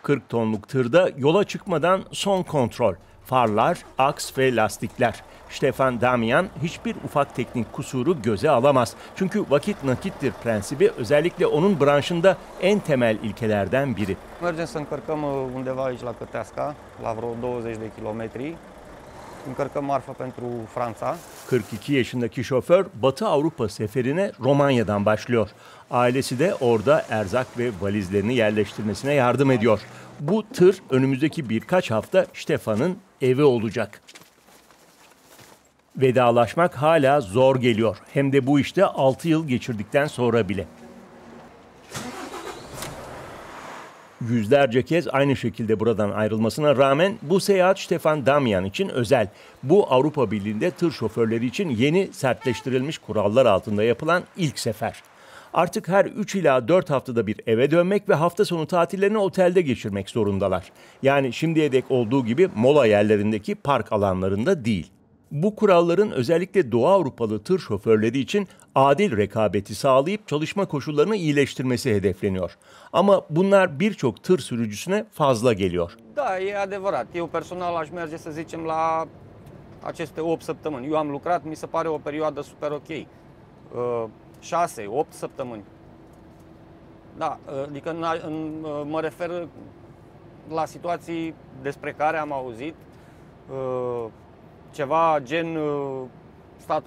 40 tonluk tırda yola çıkmadan son kontrol. Farlar, aks ve lastikler. Stefan Damian hiçbir ufak teknik kusuru göze alamaz. Çünkü vakit nakittir prensibi özellikle onun branşında en temel ilkelerden biri. Mergem să încărcăm undeva aici la Căteasca, la vreo 20 de kilometri. Încărcăm marfă pentru Franța. 42 yaşındaki şoför Batı Avrupa seferine Romanya'dan başlıyor. Ailesi de orada erzak ve valizlerini yerleştirmesine yardım ediyor. Bu tır önümüzdeki birkaç hafta Stefan'ın evi olacak. Vedalaşmak hala zor geliyor. Hem de bu işte 6 yıl geçirdikten sonra bile. Yüzlerce kez aynı şekilde buradan ayrılmasına rağmen bu seyahat Stefan Damian için özel. Bu Avrupa Birliği'nde tır şoförleri için yeni sertleştirilmiş kurallar altında yapılan ilk sefer. Artık her 3 ila 4 haftada bir eve dönmek ve hafta sonu tatillerini otelde geçirmek zorundalar. Yani şimdiye dek olduğu gibi mola yerlerindeki park alanlarında değil. Bu kuralların özellikle Doğu Avrupalı tır şoförleri için adil rekabeti sağlayıp çalışma koşullarını iyileştirmesi hedefleniyor. Ama bunlar birçok tır sürücüsüne fazla geliyor. Da, e adevărat. Eu personal aș merge, să zicem, la aceste 8 săptămâni. Eu am lucrat, mi se pare o perioadă super ok. 6-8 săptămâni. Da, adică mă refer la situații despre care am auzit, ceva gen stat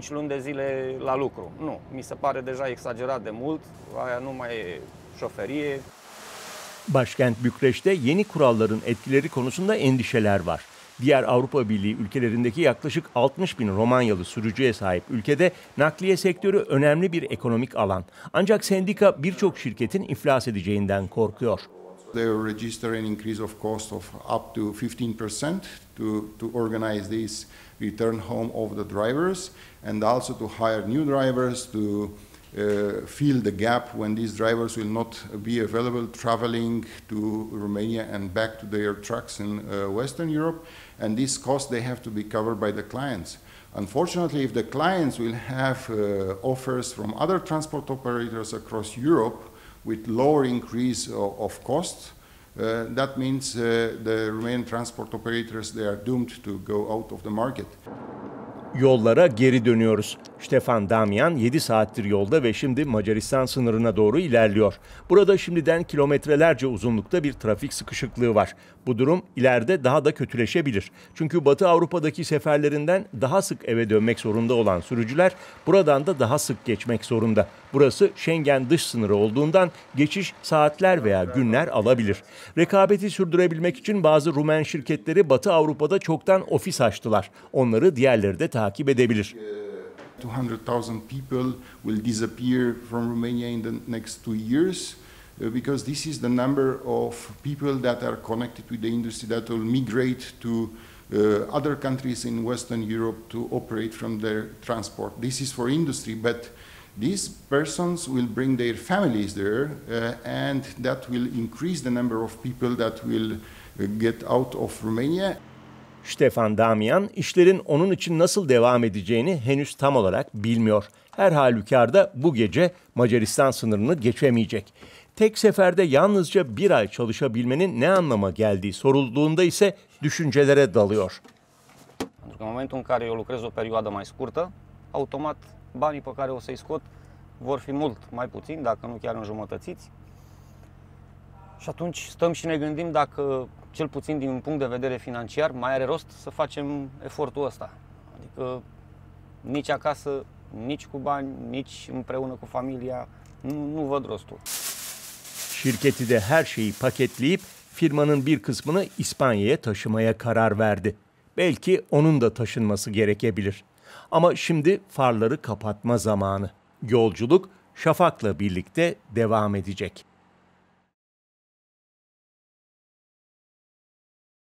4-5 luni de zile la lucru. Nu, mi se pare deja exagerat de mult, aia nu mai e șoferie. Başkent Bükreş'te yeni kuralların etkileri konusunda endişeler var. Diğer Avrupa Birliği ülkelerindeki yaklaşık 60 bin Romanyalı sürücüye sahip ülkede nakliye sektörü önemli bir ekonomik alan. Ancak sendika birçok şirketin iflas edeceğinden korkuyor. They register an increase of cost of up to 15% to organize this return home of the drivers and also to hire new drivers to fill the gap when these drivers will not be available traveling to Romania and back to their trucks in Western Europe. And this cost they have to be covered by the clients. Unfortunately, if the clients will have offers from other transport operators across Europe with lower increase of costs, that means the Romanian transport operators, they are doomed to go out of the market. Yollara geri dönüyoruz. Stefan Damian 7 saattir yolda ve şimdi Macaristan sınırına doğru ilerliyor. Burada şimdiden kilometrelerce uzunlukta bir trafik sıkışıklığı var. Bu durum ileride daha da kötüleşebilir. Çünkü Batı Avrupa'daki seferlerinden daha sık eve dönmek zorunda olan sürücüler buradan da daha sık geçmek zorunda. Burası Schengen dış sınırı olduğundan geçiş saatler veya günler alabilir. Rekabeti sürdürebilmek için bazı Rumen şirketleri Batı Avrupa'da çoktan ofis açtılar. Onları diğerleri de takip edebilir. 200,000 people will disappear from Romania in the next 2 years because this is the number of people that are connected with the industry that will migrate to other countries in Western Europe to operate from their transport. This is for industry, but these persons will bring their families there and that will increase the number of people that will get out of Romania. Stefan Damian işlerin onun için nasıl devam edeceğini henüz tam olarak bilmiyor. Her halükarda bu gece Macaristan sınırını geçemeyecek. Tek seferde yalnızca bir ay çalışabilmenin ne anlama geldiği sorulduğunda ise düşüncelere dalıyor. Pentru că în momentul în care eu lucrez o perioadă mai scurtă, automat banii pe care o să-i scot vor fi mult mai puțini, dacă nu chiar înjumătățiți. Și atunci stăm și ne gândim dacă, cel puțin din punct de vedere financiar, mai are rost să facem efortul ăsta. Adică nici acasă, nici cu bani, nici împreună cu familia, nu văd rostul. Şirketi de her şeyi paketleyip firmanın bir kısmını İspanya'ya taşımaya karar verdi. Belki onun da taşınması gerekebilir. Ama şimdi farları kapatma zamanı. Yolculuk şafakla birlikte devam edecek.